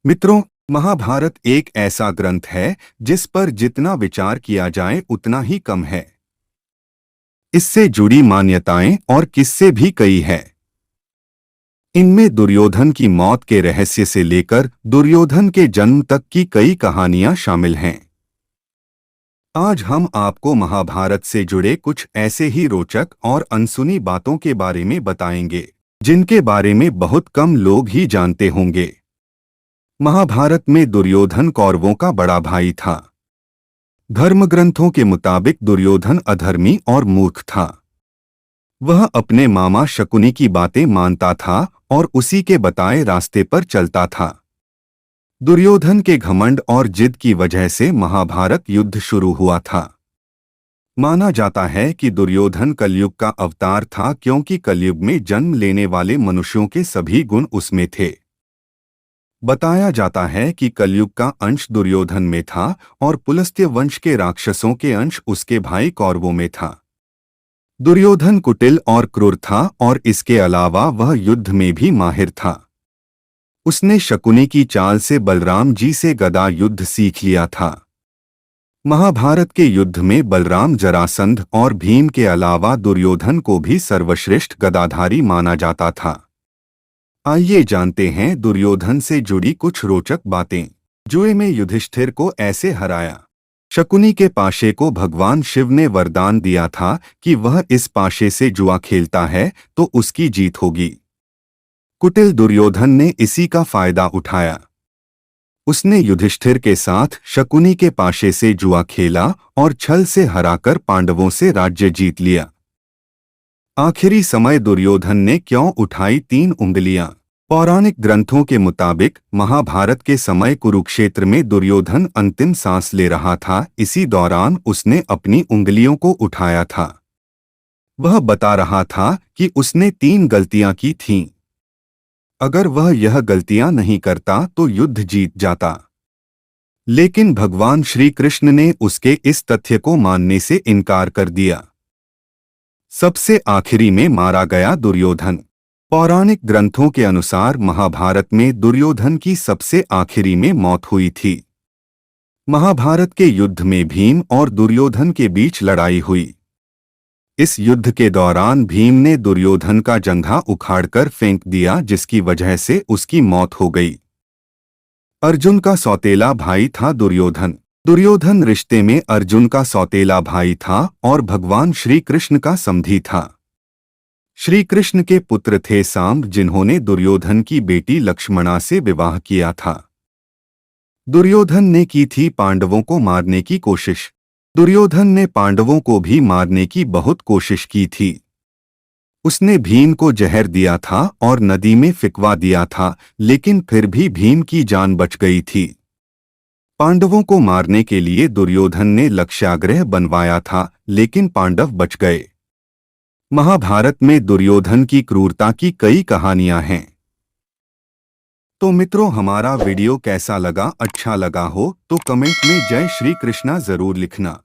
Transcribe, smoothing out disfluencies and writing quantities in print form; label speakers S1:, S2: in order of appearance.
S1: मित्रों, महाभारत एक ऐसा ग्रंथ है जिस पर जितना विचार किया जाए उतना ही कम है। इससे जुड़ी मान्यताएं और किस्से भी कई है। इनमें दुर्योधन की मौत के रहस्य से लेकर दुर्योधन के जन्म तक की कई कहानियां शामिल हैं। आज हम आपको महाभारत से जुड़े कुछ ऐसे ही रोचक और अनसुनी बातों के बारे में बताएंगे, जिनके बारे में बहुत कम लोग ही जानते होंगे। महाभारत में दुर्योधन कौरवों का बड़ा भाई था। धर्मग्रंथों के मुताबिक दुर्योधन अधर्मी और मूर्ख था। वह अपने मामा शकुनी की बातें मानता था और उसी के बताए रास्ते पर चलता था। दुर्योधन के घमंड और जिद की वजह से महाभारत युद्ध शुरू हुआ था। माना जाता है कि दुर्योधन कलयुग का अवतार था, क्योंकि कलयुग में जन्म लेने वाले मनुष्यों के सभी गुण उसमें थे। बताया जाता है कि कलयुग का अंश दुर्योधन में था और पुलस्त्य वंश के राक्षसों के अंश उसके भाई कौरवों में था। दुर्योधन कुटिल और क्रूर था और इसके अलावा वह युद्ध में भी माहिर था। उसने शकुनी की चाल से बलराम जी से गदा युद्ध सीख लिया था। महाभारत के युद्ध में बलराम जरासंध और भीम के अलावा दुर्योधन को भी सर्वश्रेष्ठ गदाधारी माना जाता था। आइए जानते हैं दुर्योधन से जुड़ी कुछ रोचक बातें। जुए में युधिष्ठिर को ऐसे हराया। शकुनी के पाशे को भगवान शिव ने वरदान दिया था कि वह इस पाशे से जुआ खेलता है तो उसकी जीत होगी। कुटिल दुर्योधन ने इसी का फायदा उठाया। उसने युधिष्ठिर के साथ शकुनी के पाशे से जुआ खेला और छल से हराकर पांडवों से राज्य जीत लिया। आखिरी समय दुर्योधन ने क्यों उठाई 3 उंगलियां? पौराणिक ग्रंथों के मुताबिक महाभारत के समय कुरुक्षेत्र में दुर्योधन अंतिम सांस ले रहा था। इसी दौरान उसने अपनी उंगलियों को उठाया था। वह बता रहा था कि उसने 3 गलतियां की थीं। अगर वह यह गलतियां नहीं करता तो युद्ध जीत जाता। लेकिन भगवान श्री कृष्ण ने उसके इस तथ्य को मानने से इनकार कर दिया। सबसे आखिरी में मारा गया दुर्योधन। पौराणिक ग्रंथों के अनुसार महाभारत में दुर्योधन की सबसे आखिरी में मौत हुई थी। महाभारत के युद्ध में भीम और दुर्योधन के बीच लड़ाई हुई। इस युद्ध के दौरान भीम ने दुर्योधन का जंघा उखाड़कर फेंक दिया, जिसकी वजह से उसकी मौत हो गई। अर्जुन का सौतेला भाई था दुर्योधन। दुर्योधन रिश्ते में अर्जुन का सौतेला भाई था और भगवान श्री कृष्ण का समधी था। श्री कृष्ण के पुत्र थे सांब, जिन्होंने दुर्योधन की बेटी लक्ष्मणा से विवाह किया था। दुर्योधन ने की थी पांडवों को मारने की कोशिश। दुर्योधन ने पांडवों को भी मारने की बहुत कोशिश की थी। उसने भीम को जहर दिया था और नदी में फिकवा दिया था, लेकिन फिर भी भीम की जान बच गई थी। पांडवों को मारने के लिए दुर्योधन ने लक्ष्याग्रह बनवाया था, लेकिन पांडव बच गए। महाभारत में दुर्योधन की क्रूरता की कई कहानियां हैं। तो मित्रों, हमारा वीडियो कैसा लगा? अच्छा लगा हो तो कमेंट में जय श्री कृष्णा जरूर लिखना।